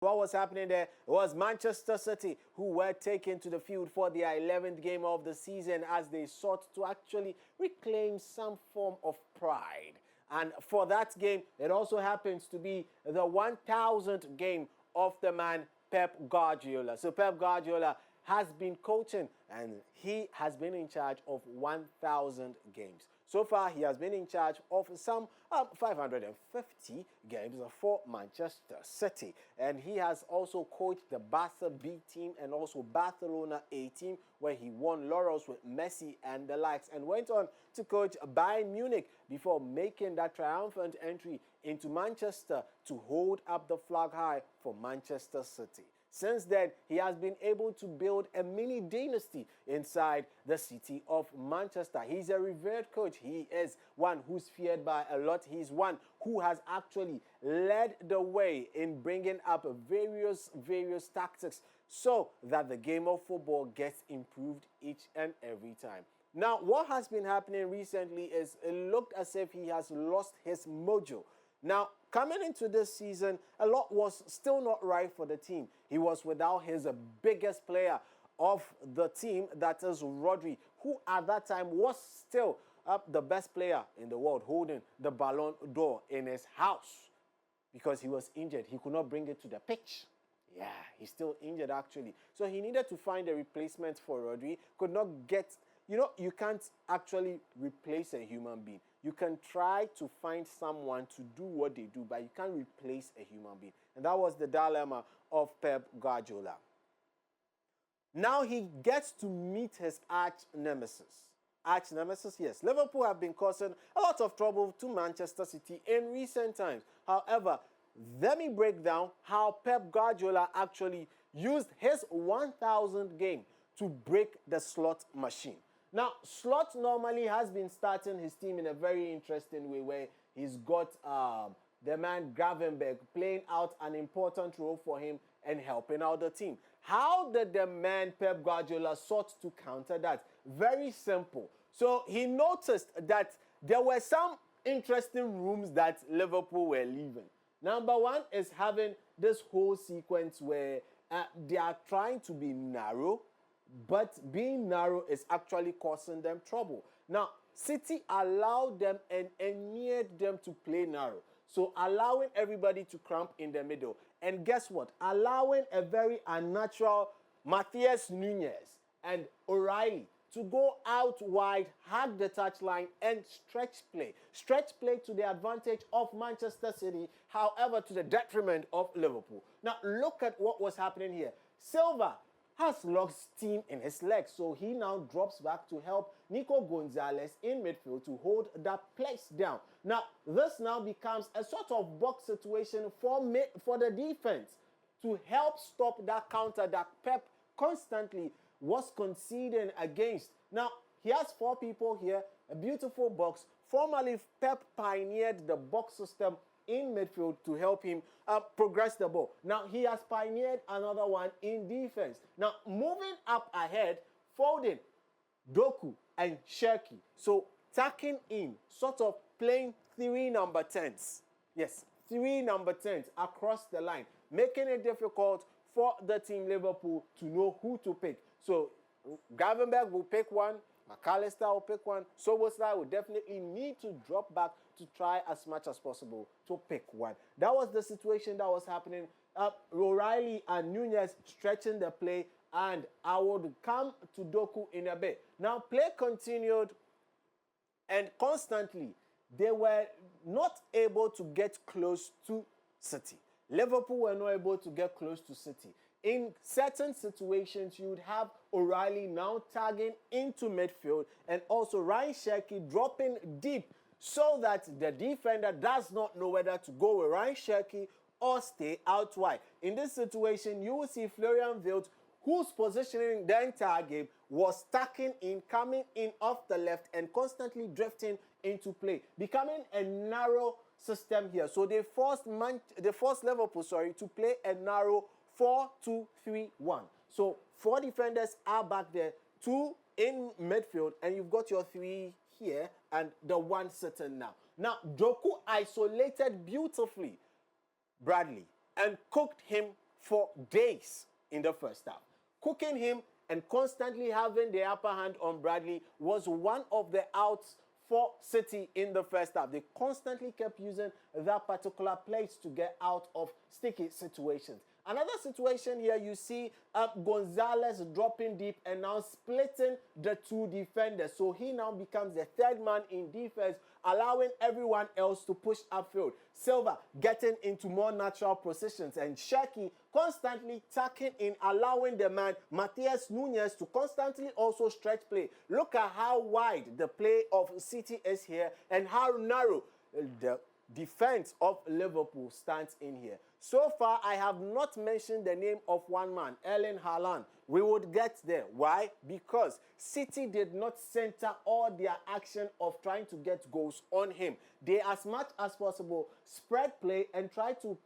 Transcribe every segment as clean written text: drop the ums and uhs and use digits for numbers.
What was happening there was Manchester City who were taken to the field for their 11th game of the season as they sought to actually reclaim some form of pride. And for that game, it also happens to be the 1000th game of the man Pep Guardiola. So Pep Guardiola has been coaching and he has been in charge of 1000 games. So far, he has been in charge of some 550 games for Manchester City. And he has also coached the Barca B team and also Barcelona A team, where he won laurels with Messi and the likes, and went on to coach Bayern Munich before making that triumphant entry into Manchester to hold up the flag high for Manchester City. Since then, he has been able to build a mini dynasty inside the city of Manchester. He's a revered coach. He is one who's feared by a lot. He's one who has actually led the way in bringing up various tactics so that the game of football gets improved each and every time. Now, what has been happening recently is it looked as if he has lost his mojo. Now, coming into this season, a lot was still not right for the team. He was without his biggest player of the team, that is Rodri, who at that time was still the best player in the world, holding the Ballon d'Or in his house because he was injured. He could not bring it to the pitch. Yeah, he's still injured actually. So he needed to find a replacement for Rodri. Could not get, you can't actually replace a human being. You can try to find someone to do what they do, but you can't replace a human being. And that was the dilemma of Pep Guardiola. Now he gets to meet his arch nemesis. Arch nemesis, yes. Liverpool have been causing a lot of trouble to Manchester City in recent times. However, let me break down how Pep Guardiola actually used his 1000th game to break the slot machine. Now, Slot normally has been starting his team in a very interesting way where he's got the man Gravenberg playing out an important role for him and helping out the team. How did the man Pep Guardiola sought to counter that? Very simple. So he noticed that there were some interesting rooms that Liverpool were leaving. Number one is having this whole sequence where they are trying to be narrow, but being narrow is actually causing them trouble. Now, City allowed them and endeared them to play narrow. So allowing everybody to cramp in the middle. And guess what? Allowing a very unnatural Matheus Nunes and O'Reilly to go out wide, hug the touchline, and stretch play. Stretch play to the advantage of Manchester City, however, to the detriment of Liverpool. Now, look at what was happening here. Silva has lost steam in his legs, so he now drops back to help Nico Gonzalez in midfield to hold that place down. Now, this now becomes a sort of box situation for the defense to help stop that counter that Pep constantly was conceding against. Now, he has 4 people here, a beautiful box. Formerly, Pep pioneered the box system in midfield to help him progress the ball. Now, he has pioneered another one in defense. Now, moving up ahead, Foden, Doku, and Cherki. So, tacking in, sort of playing 3 number 10s. Yes, 3 number 10s across the line, making it difficult for the team Liverpool to know who to pick. So, Gravenberg will pick one, McAllister will pick one, Szoboszlai will definitely need to drop back to try as much as possible to pick one. That was the situation that was happening. O'Reilly and Nunes stretching the play, and I would come to Doku in a bit. Now, play continued, and constantly, they were not able to get close to City. Liverpool were not able to get close to City. In certain situations, you would have O'Reilly now tagging into midfield and also Ryan Cherki dropping deep so that the defender does not know whether to go with Ryan Cherki or stay out wide. In this situation, you will see Florian Wirtz, whose positioning the entire game was stacking in, coming in off the left and constantly drifting into play, becoming a narrow system here. So they forced Liverpool, to play a narrow 4-2-3-1. So 4 defenders are back there, 2 in midfield, and you've got your 3 here and the 1 sitting now. Now, Doku isolated beautifully Bradley and cooked him for days in the first half. Cooking him and constantly having the upper hand on Bradley was one of the outs for City in the first half. They constantly kept using that particular place to get out of sticky situations. Another situation here, you see Gonzalez dropping deep and now splitting the two defenders. So he now becomes the third man in defense, allowing everyone else to push upfield. Silva getting into more natural positions, and Shaki constantly tucking in, allowing the man Matheus Nunes to constantly also stretch play. Look at how wide the play of City is here and how narrow the defense of Liverpool stands in here. So far, I have not mentioned the name of one man, Erling Haaland. We would get there. Why? Because City did not center all their action of trying to get goals on him. They, as much as possible, spread play and try to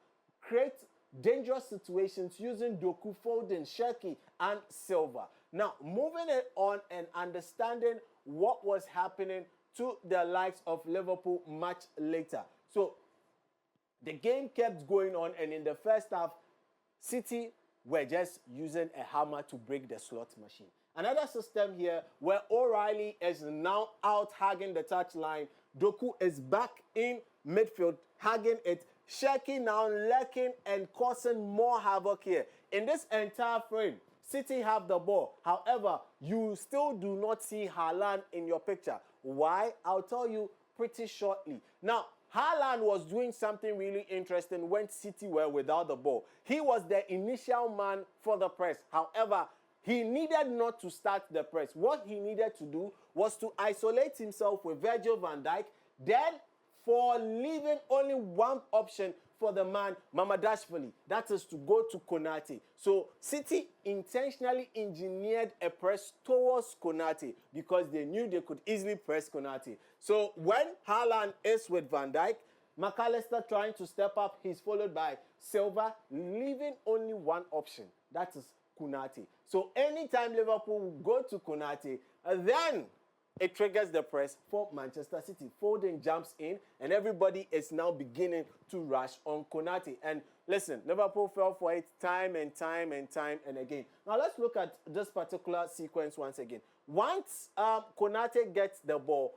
create dangerous situations using Doku, Foden, Shaki, and Silva. Now, moving it on and understanding what was happening to the likes of Liverpool much later. So, the game kept going on, and in the first half, City were just using a hammer to break the slot machine. Another system here where O'Reilly is now out hugging the touchline. Doku is back in midfield, hugging it. Shaki now lurking and causing more havoc here. In this entire frame, City have the ball. However, you still do not see Haaland in your picture. Why? I'll tell you pretty shortly. Now, Haaland was doing something really interesting when City were without the ball. He was the initial man for the press. However, he needed not to start the press. What he needed to do was to isolate himself with Virgil van Dijk, then for leaving only one option for the man Mamadashvili, that is to go to Konate. So City intentionally engineered a press towards Konate because they knew they could easily press Konate. So when Haaland is with Van Dijk, McAllister trying to step up, he's followed by Silva, leaving only one option, that is Konate. So anytime Liverpool go to Konate, then it triggers the press for Manchester City. Foden jumps in, and everybody is now beginning to rush on Konate. And listen, Liverpool fell for it time and time again. Now let's look at this particular sequence once again. Once Konate gets the ball,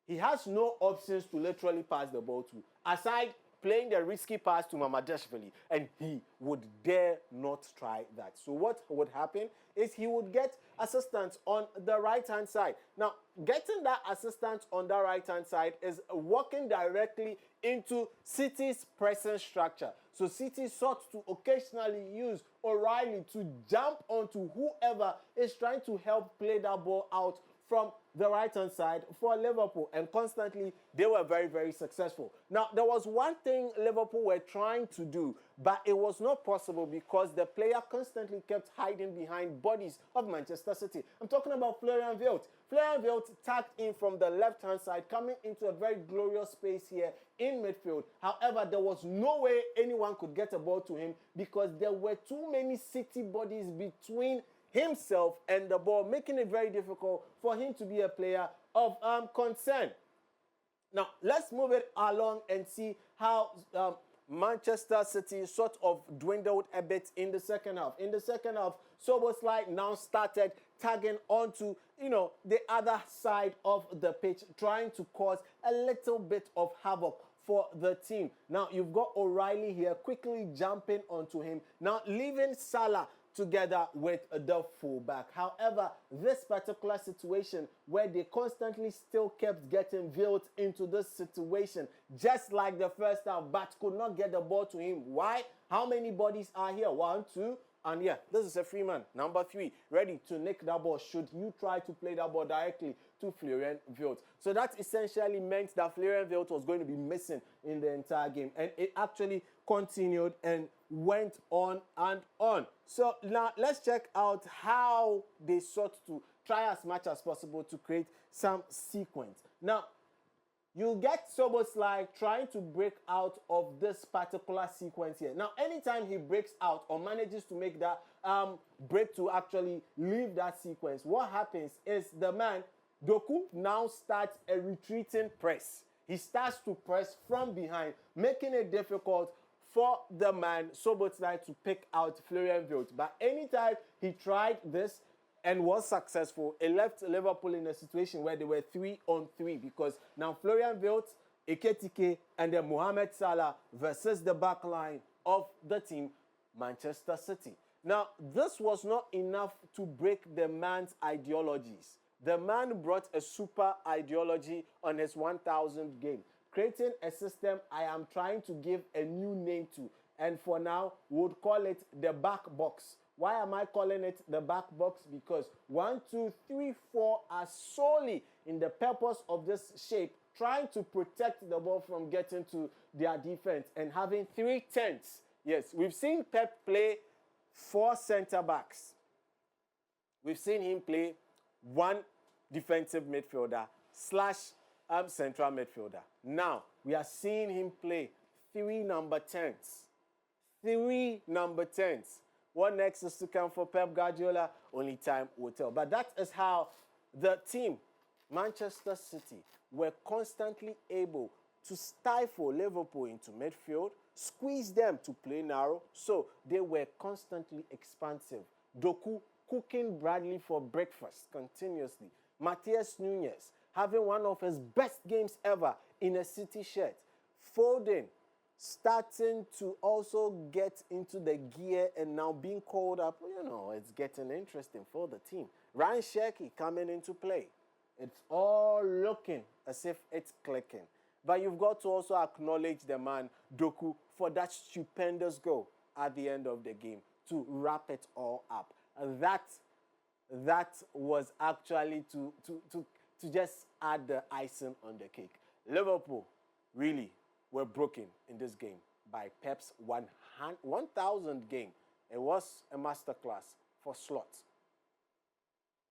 he has no options to literally pass the ball to, aside playing the risky pass to Mamadashvili, and he would dare not try that. So what would happen is he would get assistance on the right-hand side. Now, getting that assistance on the right-hand side is walking directly into City's pressing structure. So City sought to occasionally use O'Reilly to jump onto whoever is trying to help play that ball out from the right-hand side for Liverpool, and constantly they were very, very successful. Now, there was one thing Liverpool were trying to do, but it was not possible because the player constantly kept hiding behind bodies of Manchester City. I'm talking about Florian Wirtz. Florian Wirtz tagged in from the left-hand side, coming into a very glorious space here in midfield. However, there was no way anyone could get a ball to him because there were too many City bodies between himself and the ball, making it very difficult for him to be a player of concern. Now, let's move it along and see how Manchester City sort of dwindled a bit in the second half. In the second half, Szoboszlai now started tagging onto, the other side of the pitch, trying to cause a little bit of havoc for the team. Now, you've got O'Reilly here quickly jumping onto him, now leaving Salah together with the fullback. However, this particular situation where they constantly still kept getting built into this situation, just like the first half, but could not get the ball to him. Why? How many bodies are here? 1, 2, and yeah, this is a free man, number 3, ready to nick that ball should you try to play that ball directly to Florian Wirtz. So that essentially meant that Florian Wirtz was going to be missing in the entire game, and it actually continued and went on and on. So now let's check out how they sought to try as much as possible to create some sequence. Now, you get Szoboszlai trying to break out of this particular sequence here. Now, anytime he breaks out or manages to make that break to actually leave that sequence, what happens is the man, Doku, now starts a retreating press. He starts to press from behind, making it difficult for the man Szoboszlai to pick out Florian Wirtz. But anytime he tried this and was successful, it left Liverpool in a situation where they were 3-on-3 because now Florian Wirtz, Ekitike, and then Mohamed Salah versus the back line of the team, Manchester City. Now, this was not enough to break the man's ideologies. The man brought a super ideology on his 1000th game, creating a system I am trying to give a new name to. And for now, we would call it the back box. Why am I calling it the back box? Because 1, 2, 3, 4 are solely in the purpose of this shape, trying to protect the ball from getting to their defense and having 3 tents. Yes, we've seen Pep play 4 center backs. We've seen him play 1 defensive midfielder / central midfielder. Now, we are seeing him play 3 number 10s. 3 number 10s. What next is to come for Pep Guardiola? Only time will tell. But that is how the team, Manchester City, were constantly able to stifle Liverpool into midfield, squeeze them to play narrow, so they were constantly expansive. Doku cooking Bradley for breakfast continuously. Matheus Nunes having one of his best games ever in a City shirt. Foden starting to also get into the gear and now being called up. You know, it's getting interesting for the team. Ryan Cherki coming into play. It's all looking as if it's clicking. But you've got to also acknowledge the man, Doku, for that stupendous goal at the end of the game to wrap it all up. And that was actually to just add the icing on the cake. Liverpool really were broken in this game by Pep's 1000th game. It was a masterclass for Slot.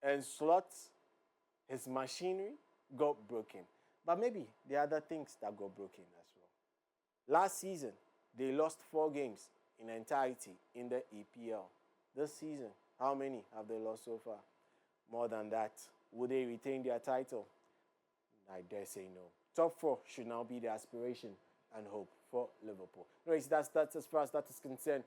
And Slot, his machinery got broken. But maybe there are other things that got broken as well. Last season, they lost 4 games in entirety in the EPL. This season, how many have they lost so far? More than that. Will they retain their title? I dare say no. Top 4 should now be the aspiration and hope for Liverpool. Anyways, that's as far as that is concerned.